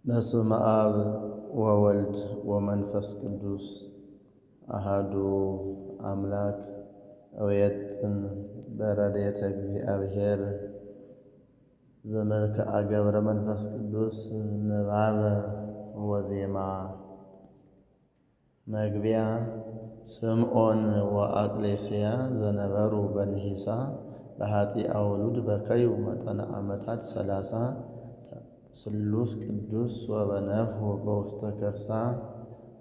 በስመ አብ ወወልድ ወመንፈስ ቅዱስ አሃዱ አምላክ እውየትን በረድኤተ እግዚአብሔር ዘመልክዐ ገብረ መንፈስ ቅዱስ ንባበ ወዜማ። መግቢያ ስምዖን ወአቅሌስያ ዘነበሩ በንሂሳ በኃጢአ ውሉድ በከዩ መጠነ ዓመታት 30 ስሉስ ቅዱስ ወበነፍሑ በውስተ ከርሳ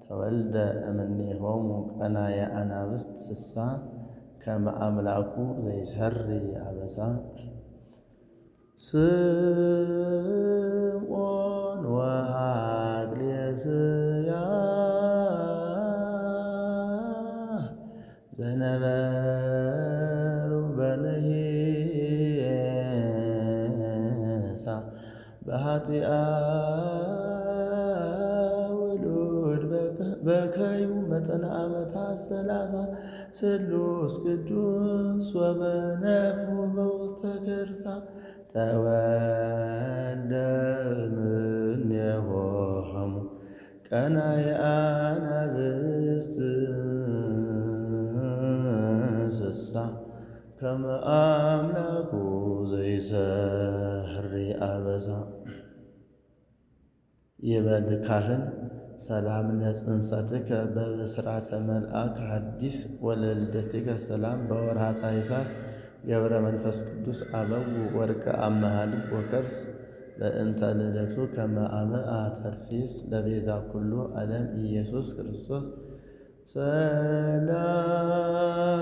ተወልደ እምኔሆሙ ቀናየ አናብስት ስሳ ከመ አምላኩ ዘይሠሪ አበሳ። ስምዖን ወአቅሌስያ ዘነበሩ በንሂሳ በኃጢአ ውሉድ በከዩ መጠነ ዓመታት 30 ስሉስ ቅዱስ ወበነፍሑ በውስተ ከርሳ ተወልደ እምኔሆሙ ቀናየ አናብስት ስሳ ከመ አምላኩ ዘይሠሪ አበሳ። ይበል ካህን ሰላም ለጽንሰትከ በብስራተ መልአክ ሐዲስ ወለልደትከ ሰላም በወርኃ ታኅሣሥ ገብረ መንፈስ ቅዱስ አበው ወርቀ አምሃ ልብ ወከርስ በእንተ ልደቱ ከመ አምአ ተርሴስ ለቤዛ ኩሉ ዓለም ኢየሱስ ክርስቶስ።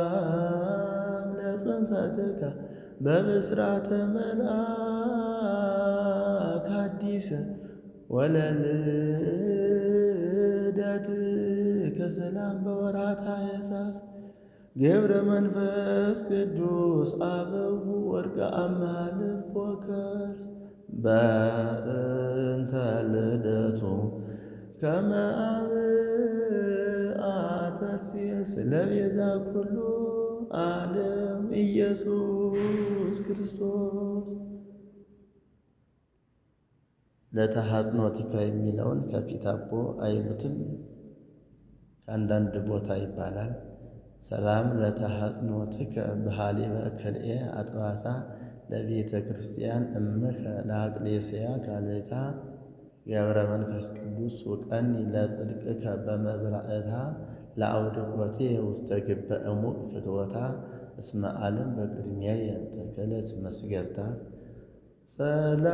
ሰላም ለጽንሰትከ በብስራተ መልአክ ሐዲስ ወለልደትከ ሰላም በወርኃ ታኅሣሥ ገብረ መንፈስ ቅዱስ አበው ወርቀ አምሃ ልብ ወከርስ በእንተ ልደቱ ከመ አምአ ተርሴስ ለቤዛ ኩሉ ዓለም ኢየሱስ ክርስቶስ። ለተሐጽኖትከ የሚለውን ከፊት አቦ አይሉትም፣ ከአንዳንድ ቦታ ይባላል። ሰላም ለተሐጽኖትከ በሃሊበ ከልኤ አጥባታ ለቤተ ክርስቲያን እምከ ለአቅሌስያ ካልእታ ገብረ መንፈስ ቅዱስ ውቀኒ ለጽድቅከ በመዝራእታ ለአውድቆቴ ውስተ ግበ እሙቅ ፍትወታ እስመ ዓለም በቅድሚያየ ተከለት መስገርታ። ሰላም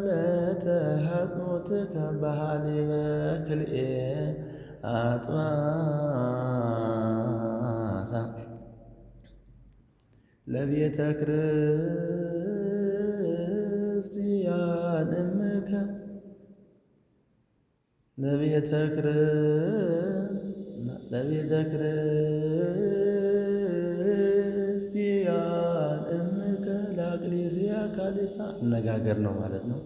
ለተሐጽኖትከ በሃሊበ ክልኤ አጥባታ ለቤተ ክርስቲያን እምከ ለቤተ ክርስቲያን እምከ ለአቅሌስያ ካልእታ አነጋገር ነው ማለት ነው።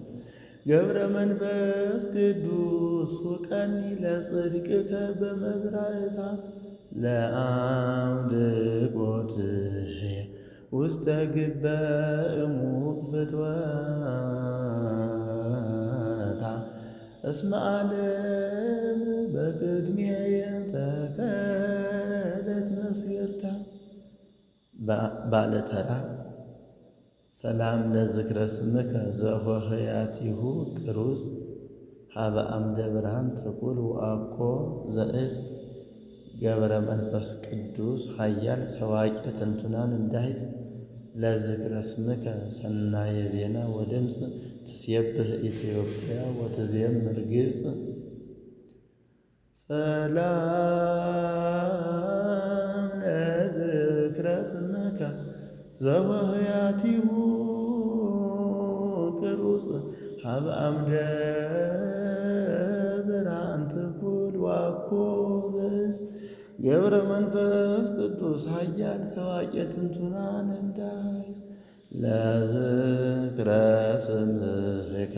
ገብረ መንፈስ ቅዱስ ውቀኒ ለጽድቅከ በመዝራእታ ለአውድቆትየ ውስተ ግበ እሙቅ ፍትወታ እስመ ዓለም በቅድሜየ ተከለት መስገርታ። ባለተራ ሰላም ለዝክረ ስምከ ዘሆህያቲሁ ቅሩጽ ሀበ አምደ ብርሃን ትኩል ወአኮ ዘእጽ ገብረ መንፈስ ቅዱስ ኃያል ሰዋቄ ትንቱናን እንዳይጽ ለዝክረ ስምከ ሰናየ ዜና ወድምፅ ትሴብህ ኢትዮጵያ ወትዜምር ግብፅ። ሰላም ለዝክረ ስምከ ዘወህያቲሁ ቅሩጽ ሀበ አምደ ብርሃን ትኩል ወአኮ ዘእጽ ገብረ መንፈስ ቅዱስ ኃያል ሰዋቄ ትንቱናን እንዳይጽ ለዝክረ ስምከ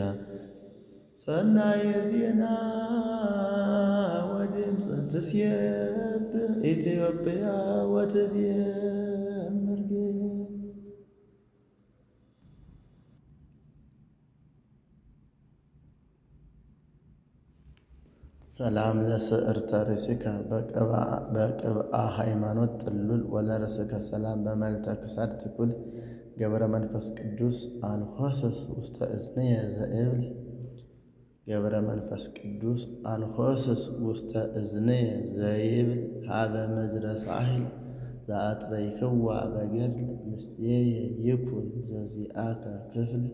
ሰናየ ዜና ወድምፅ ትሴብህ ኢትዮጵያ ወትዜምር ግብፅ። ሰላም ለስዕርተ ርእስከ በቅብአ ሃይማኖት ጥሉል ወለርእስከ ሰላም በመልተ ክሳድ ትኩል ገብረ መንፈስ ቅዱስ አንሖስስ ውስተ እዝንየ ዘእብል ገብረ መንፈስ ቅዱስ አንሖስስ ውስተ እዝንየ ዘይብል ሀበ ምድረ ሳህል ዘአጥረይክዋ በገድል ምስሌየ ይኩን ዘዚአከ ክፍል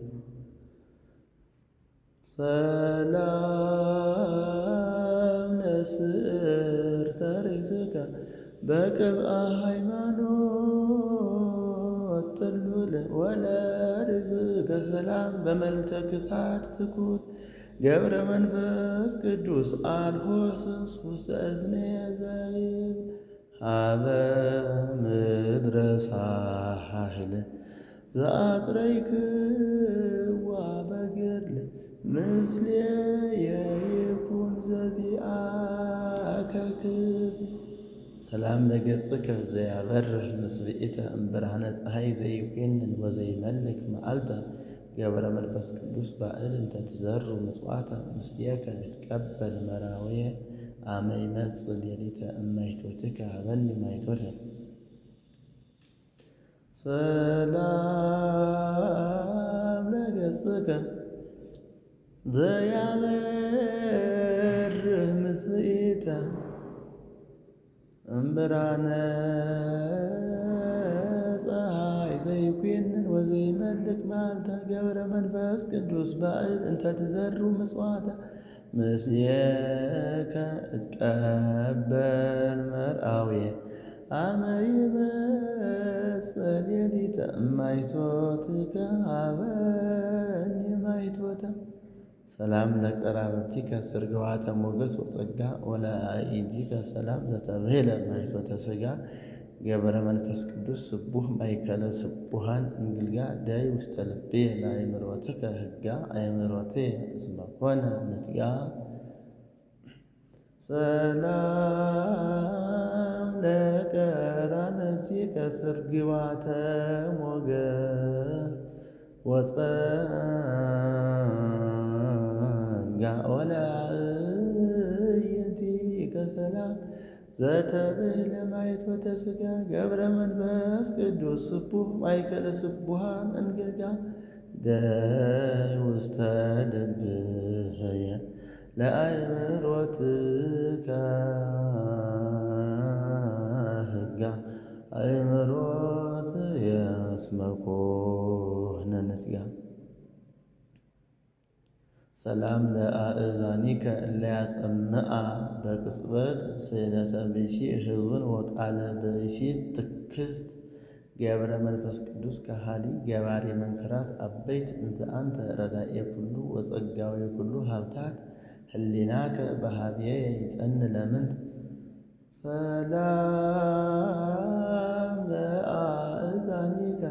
ሰላም ለስዕርተ ርእስከ በቅብአ ሃይማኖት ጥሉል ወለርእስከ ሰላም በመልተ ክሳድ ትኩን ገብረ መንፈስ ቅዱስ አንሖስስ ውስተ እዝንየ ዘይብል ሀበ ምድረ ሳህል ዘአጽረይክዋ በገድል ምስሌየ ይኩን ዘዚአከ ክፍል ሰላም ለገጽከ ዘያበርህ ምስብእተ እምብርሃነ ፀሐይ ዘይኮንን ወዘይመልክ መዓልተ ገብረ መንፈስ ቅዱስ ባእል እንተ ትዘሩ ምጽዋተ ምስሌከ ይትቀበል መራውየ አመ ይመጽእ ሌሊተ እማይቶትከ ሀበኒ ማይቶተ ሰላም ለገጽከ ዘያበርህ ምስብእተ እምብርሃነ ፀሐይ ዘይኮንን ወዘይመልክ መዓልተ ገብረ መንፈስ ቅዱስ ባእል እንተ ትዘሩ ምጽዋተ ምስሌከ እትቀበል መርአውየ አመ ይመጽእ ሌሊተ እማይቶትከ ሀበኒ ማይቶተ ሰላም ለቀራርብቲከ ስርግዋተ ሞገስ ወጸጋ ወለአይዲከ ሰላም ዘተብህለ ማይቶተ ሥጋ ገብረ መንፈስ ቅዱስ ስቡሕ ማእከለ ስቡሐን እንግልጋ ዳይ ውስተ ልብየ ለአእምሮትከ ሕጋ አእምሮትየ እስመ ኮነ ንትጋ ሰላም ለቀራንብቲከ ስርግዋተ ሞገስ ወጸጋ ወለአይዲከ ሰላም ዘተብህለ ማይቶተ ሥጋ ገብረ መንፈስ ቅዱስ ስቡሕ ማእከለ ስቡሐን እንግልጋ ዳይ ውስተ ልብየ ለአእምሮትከ ሕጋ አእምሮትየ እስመ ኮነ ንትጋ ሰላም ለአእዛኒከ እለ ያጸምዓ በቅጽበት ስእለተ ብእሲ ሕዝቡን ወቃለ ብእሲ ትክስት ገብረ መንፈስ ቅዱስ ከሃሊ ገባሬ መንክራት አበይት እንዘ አንተ ረዳኤ ኩሉ ወጸጋዊ ኩሉ ሀብታት ህሊናከ በሀብየ ይጸን ለምንት ሰላም ለአእዛኒከ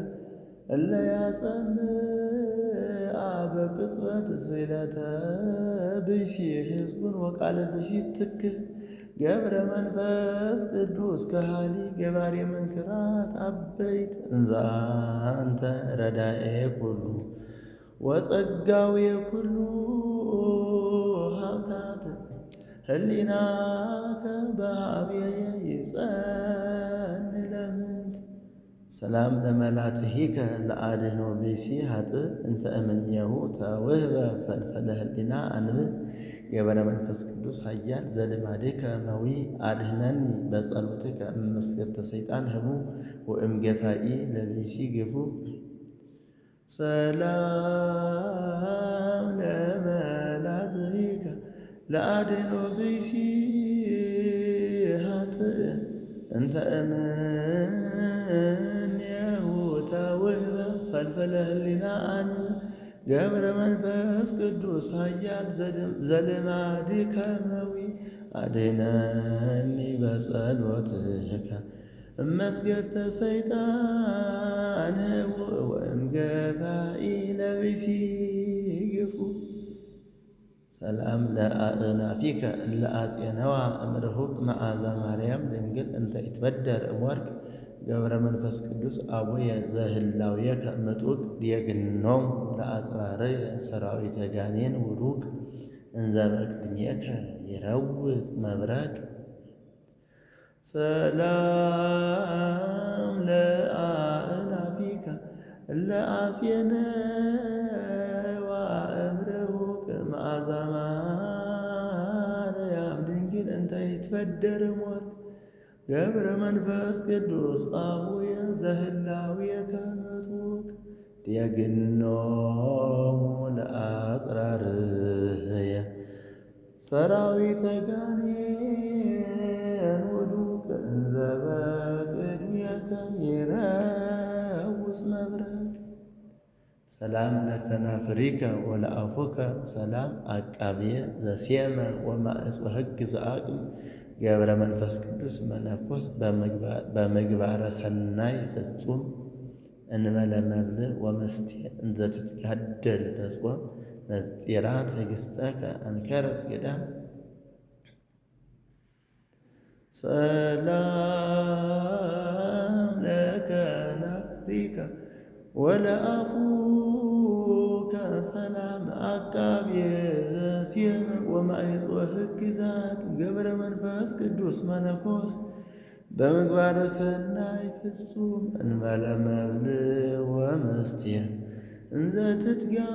እለ ያጸምዓ በቅጽበት ስእለተ ብእሲ ሕዝቡን ወቃለ ብእሲ ትክስት ገብረ መንፈስ ቅዱስ ከሃሊ ገባሬ መንክራት አበይት እንዘ አንተ ረዳኤ ኩሉ ወጸጋዊ ኩሉ ሀብታት ህሊናከ በሀብየ ይጸን ለምንት ሰላም ለመላትሂከ ለአድኅኖ ብእሲ ኃጥእ እንተ እምኔሁ ተውህበ ፈልፈለ ህሊና አንብብ ገብረ መንፈስ ቅዱስ ኃያል ዘልማድከ መዊዕ አድኅነኒ በጸሎትከ እምመስገድተ ሰይጣን ህቡዕ ወእምገፋኢ ለብእሲ ግፉዕ ሰላም ለመላትሂከ ለአድኅኖ ብእሲ ኃጥእ እንተ እምኔሁ ተውህበ ፈልፈለ ህሊና አንብብ ገብረ መንፈስ ቅዱስ ኃያል ዘልማድከ መዊዕ አድኅነኒ በጸሎትከ እመስገድተ ሰይጣን ህቡዕ ወእምገፋኢ ለብእሲ ግፉዕ ሰላም ለአእናፊከ እለ አጼነዋ እምርሁቅ መዓዛ ማርያም ድንግል እንተ ይትበደር እምወርቅ ገብረ መንፈስ ቅዱስ አቡየ ዘህላዌከ ምጡቅ ዲየግኖሙ ለአጽራርየ ሰራዊተ ጋኔን ውሩቅ እንዘ በቅድሜከ ይረውጽ መብረቅ ሰላም ለአእናፊከ እለ አስየነ ወአእምረሁ ከመዓዛ ማርያም ድንግል እንተ ይትፈደር እምወርቅ ገብረ መንፈስ ቅዱስ አቡየ ዘህላዌከ ምጡቅ ዲያግኖሙ ለአጽራርየ ሰራዊተ ጋኔን ውዱቅ እንዘ በቅድሜከ ይረውጽ መብረቅ ሰላም ለከናፍሪከ ወለአፉከ ሰላም አቃብየ ዘሴመ ወማእጽ ወሕግ ዘአቅም ገብረ መንፈስ ቅዱስ መነኮስ በምግባረ ሰናይ ፍጹም እንበለ መብል ወመስቴ እንዘ ትትጋደል በጾም ነጺራ ትዕግሥተከ አንከረት ገዳም ሰላም ለከናፍሪከ ወለአፉከ ሰላም አቃብየ ዘሴመ ወማእጽ ወሕግ ዘአቅም ገብረ መንፈስ ቅዱስ መነኮስ በምግባረ ሰናይ ፍጹም እንበለ መብል ወመስቴ እንዘ ትትጋደል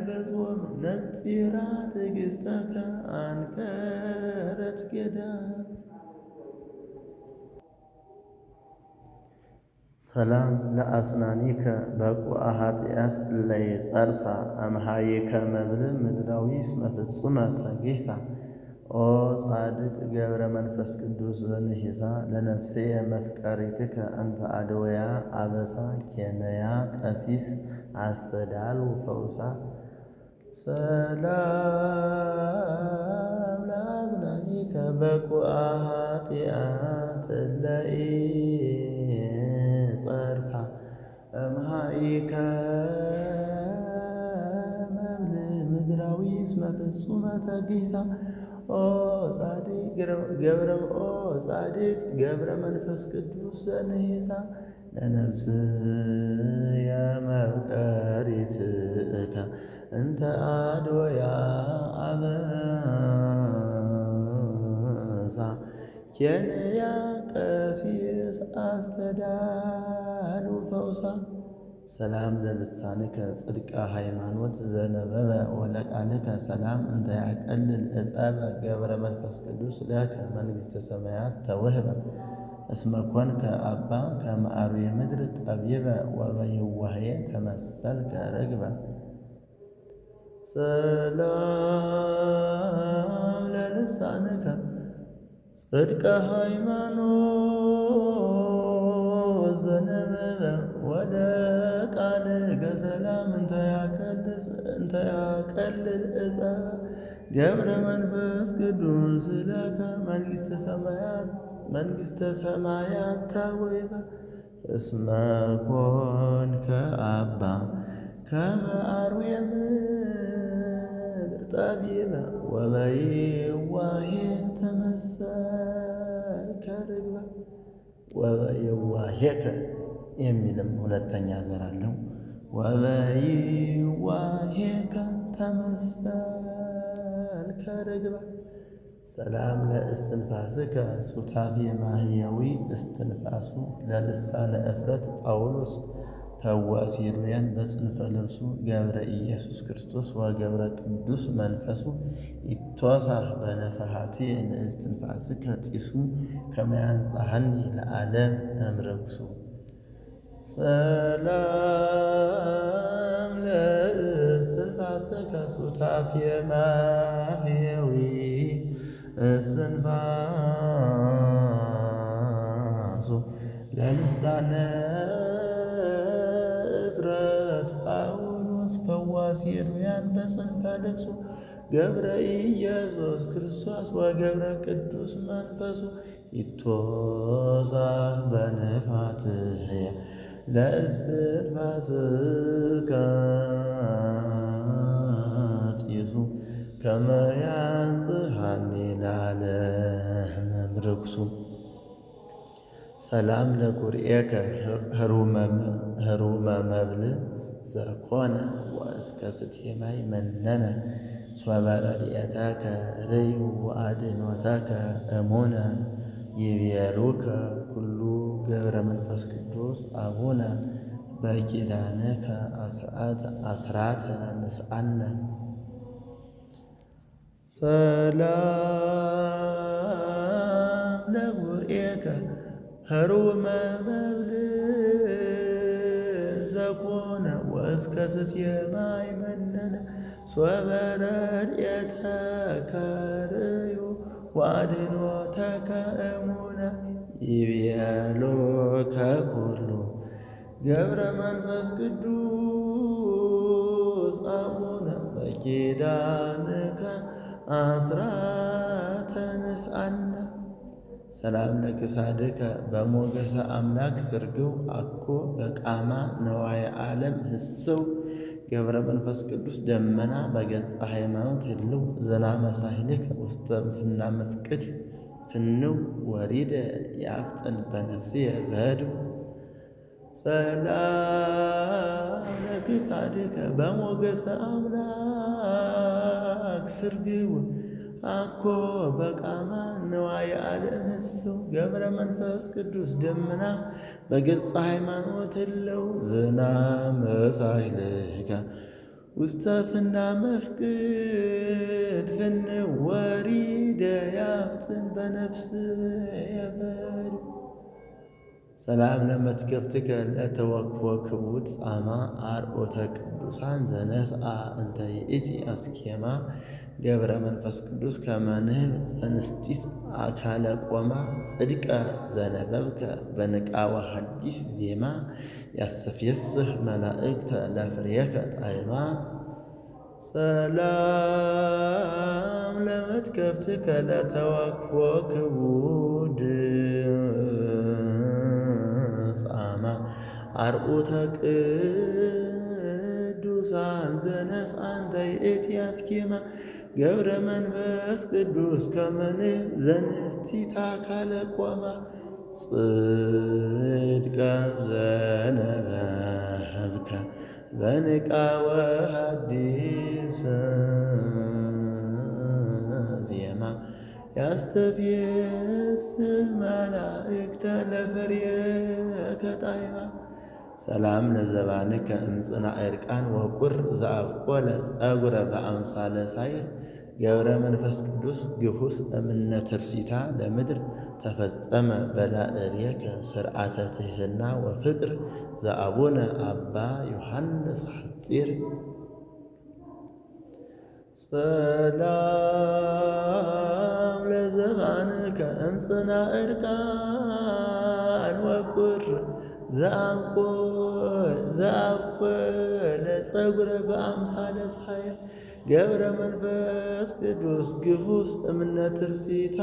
በጾም ነጺራ ትዕግሥተከ አንከረት ገዳም ሰላም ለአስናኒከ በቁአ ኃጢአት እለ ይጸርሳ አምሃይከ መብል ምድራዊ እስመ ፍጹመ ተጌሳ ኦ ጻድቅ ገብረ መንፈስ ቅዱስ ዘንሂሳ ለነፍስየ መፍቀሪትከ እንተ አድወያ አበሳ ኬነያ ቀሲስ አሰዳሉ ፈውሳ ሰላም ለአዝናኒከ በቁአ ኃጢአት እለ ይጸርሳ እምሃይከ መብል ምድራዊ እስመ ፍጹመ ተጌሳ ኦ ጻድቅ ገብረ መንፈስ ቅዱስ ዘንሂሳ ለነፍስየ መፍቀሪትከ እንተ አድወያ አበሳ ኬንያ ቀሲስ አስተዳሉ ፈውሳ ሰላም ለልሳንከ ጽድቀ ሃይማኖት ዘነበበ ወለቃልከ ሰላም እንተ ያቀልል ዕጸበ ገብረ መንፈስ ቅዱስ ለከ መንግሥተ ሰማያት ተውህበ እስመ ኮንከ አባ ከመ አርዌ ምድር ጠቢበ ወበየዋህየ ተመሰልከ ርግበ ሰላም ለልሳንከ ጽድቀ ሃይማኖት ዘነበበ ወለቃልከ ሰላም እንተ ያቀልል ዕጸበ ገብረ መንፈስ ቅዱስ ለከ መንግሥተ ሰማያት ተውህበ እስመ ኮንከ አባ ከመ አርዌ ምድር ጠቢበ ወበየዋህየ ተመሰልከ ርግበ ወበየዋህየከ የሚልም ሁለተኛ ዘር አለው። ወበየዋህየከ ተመሰልከ ርግበ ሰላም ለእስትንፋስከ ሱታፌ ማህየዊ እስትንፋሱ ለልሳነ እፍረት ጳውሎስ ፈዋሲ ሄዶያን በጽንፈ ልብሱ ገብረ ኢየሱስ ክርስቶስ ወገብረ ቅዱስ መንፈሱ ይትወሳህ በነፍሐቲ ለእስትንፋስከ ጢሱ ከመ ያንጽሐኒ ለዓለም እምርኩሱ ሰላም ለእስትንፋስከ ሱታፌ ማህየዊ እስትንፋሱ ለልሳነ እፍረት ጳውሎስ ፈዋሲ ሄዶያን በጽንፈ ልብሱ ገብረ ኢየሱስ ክርስቶስ ወገብረ ቅዱስ መንፈሱ ይትወሳህ በነፍሐትየ ለእስትንፋስከ ጢሱ ከመ ያንጽሐኒ ለዓለም እምርኩሱ ሰላም ለኩርኤከ ህሩመ መብል ዘኮነ ወእስከ ስትየማይ መነነ ሶበ ረድኤተከ ርእዩ ወአድኅኖተከ እሙነ ይቤሉከ ኩሉ ገብረ መንፈስ ቅዱስ አቡነ በኪዳንከ አስራተ ንስአነ ሰላም ለጉርኤከ ህሩመ መብልዕ ዘኮነ ወእስከ ስትየማይ መነነ ሶበ ረድኤተከ ርእዩ ወአድኅኖተከ እሙነ ይቤሉከ ኩሉ ገብረ መንፈስ ቅዱስ አቡነ በኪዳንከ አስራተ ንስአነ ሰላም ለክሳድከ በሞገሰ አምላክ ስርግው አኮ በቃማ ነዋየ ዓለም ህስው ገብረ መንፈስ ቅዱስ ደመና በገጸ ሃይማኖት ህልው ዝናመ ሳህልከ ውስተ ፍና መፍቅድ ፍንው ወሪደ ያፍጥን በነፍስየ በህድው ሰላም ለክሳድከ በሞገሰ አምላክ ስርግው አኮ በቃማ ነዋየ ዓለም ህስው ገብረ መንፈስ ቅዱስ ደመና በገጸ ሃይማኖት ህልው ዝናመ ሳህልከ ውስተ ፍና መፍቅድ ፍንው ወሪደ ያፍጥን በነፍስየ በህድው ሰላም ለመትከፍትከ ለተወክፎ ክቡድ ጻማ አርኦተ ቅዱሳን ዘነስአ እንተ ይእቲ አስኬማ ገብረ መንፈስ ቅዱስ ከመንህብ ዘንስቲት አካለ ቆማ ጽድቀ ዘነበብከ በንቃወ ሐዲስ ዜማ ያስተፍየስህ መላእክተ ለፍሬከ ጣዕማ ሰላም ለመትከፍትከ ለተወክፎ ክቡድ ጻማ አርዑተ ቅዱሳን ዘነስአ እንተ ይእቲ አስኬማ ገብረ መንፈስ ቅዱስ ከመንህብ ዘንስቲት አካለ ቆማ ጽድቀ ዘነበብከ በንቃወ ሐዲስ ዜማ ያስተፍየስህ መላእክተ ለፍሬከ ጣዕማ ሰላም ለዘባንከ እምጽና ዕርቃን ወቁር ዘአብቆለ ጸጉረ በአምሳለ ሳይር ገብረ መንፈስ ቅዱስ ግሁስ እምነ ትርሲታ ለምድር ተፈጸመ በላዕሌከ ስርዓተ ትሕትና ወፍቅር ዘአቡነ አባ ዮሐንስ ሐጺር ሰላም ለዘባንከ እምጽና ዕርቃን ወቁር ዘአብቆለ ጸጉረ በአምሳለ ሳይር ገብረ መንፈስ ቅዱስ ግሁስ እምነ ትርሲታ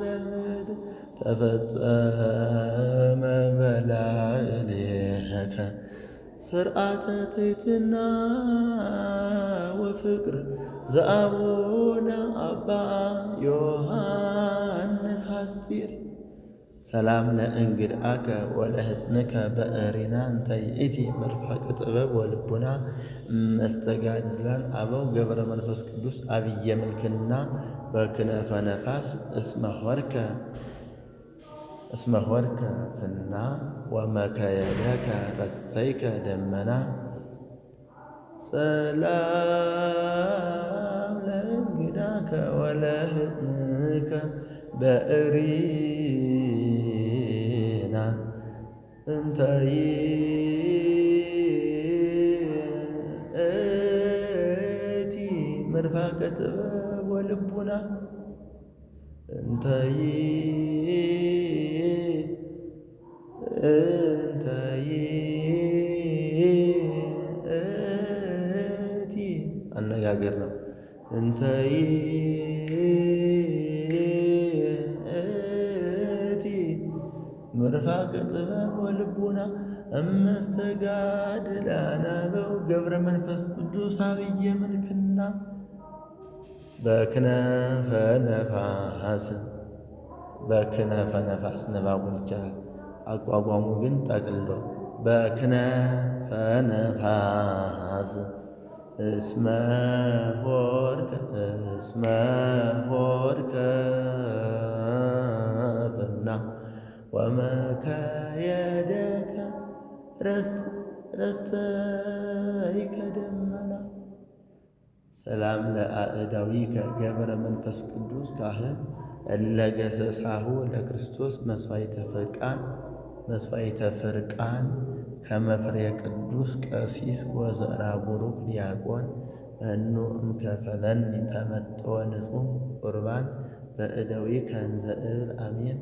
ለምድር ተፈጸመ በላዕሌከ ስርዓተ ትሕትና ወፍቅር ዘአቡነ አባ ዮሐንስ ሐጺር ሰላም ለእንግድአከ ወለሕፅንከ በእሪና እንተ ይእቲ መርፋቅ ጥበብ ወልቡና መስተጋድላን አበው ገብረ መንፈስ ቅዱስ አብየ ምልክና በክነፈ ነፋስ እስመ ሆርከ ፍና ወመከየደከ ረሰይከ ደመና ሰላም ለእንግዳከ ወለሕፅንከ በእሪና እንተ ይእቲ መርፋቀ ጥበብ ወልቡና እንተ ይእቲ አነጋገር ነው። እንተ ይእቲ መርፋቀ ጥበብ ወልቡና እመስተጋድላነ አበው ገብረ መንፈስ ቅዱስ አብየ ምልክና በክነፈ ነፋስ ንባቡን ይቻላል። አቋቋሙ ግን ጠቅልሎ በክነፈ ነፋስ እስመ ሆድከ ፍና ወመከየደከ ረሰይከ ደመና። ሰላም ለአእዳዊከ ገብረ መንፈስ ቅዱስ ካህን እለ ገሰሳሁ ለክርስቶስ መስዋዕተ ፍርቃን ከመ ፍሬ ቅዱስ ቀሲስ ወዘራ ቡሩክ ዲያቆን መኑ እምከፈለኒ ተመጥወ ንጹሕ ቁርባን በእደዊከ እንዘ እብል አሜን።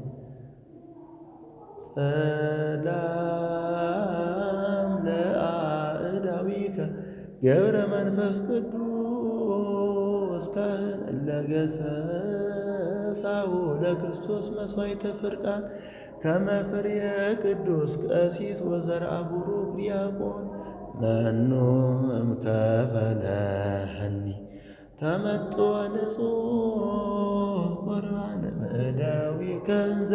ሰላም ለአእዳዊከ ገብረ መንፈስ ቅዱስ ካህን እለ ገሰሳሁ ለክርስቶስ መስዋዕተ ፍርቃን ከመ ፍሬ ቅዱስ ቀሲስ ወዘርአ ቡሩክ ዲያቆን መኑ እምከፈለኒ ተመጥወ ንጹሕ ቁርባን በእደዊከ እንዘ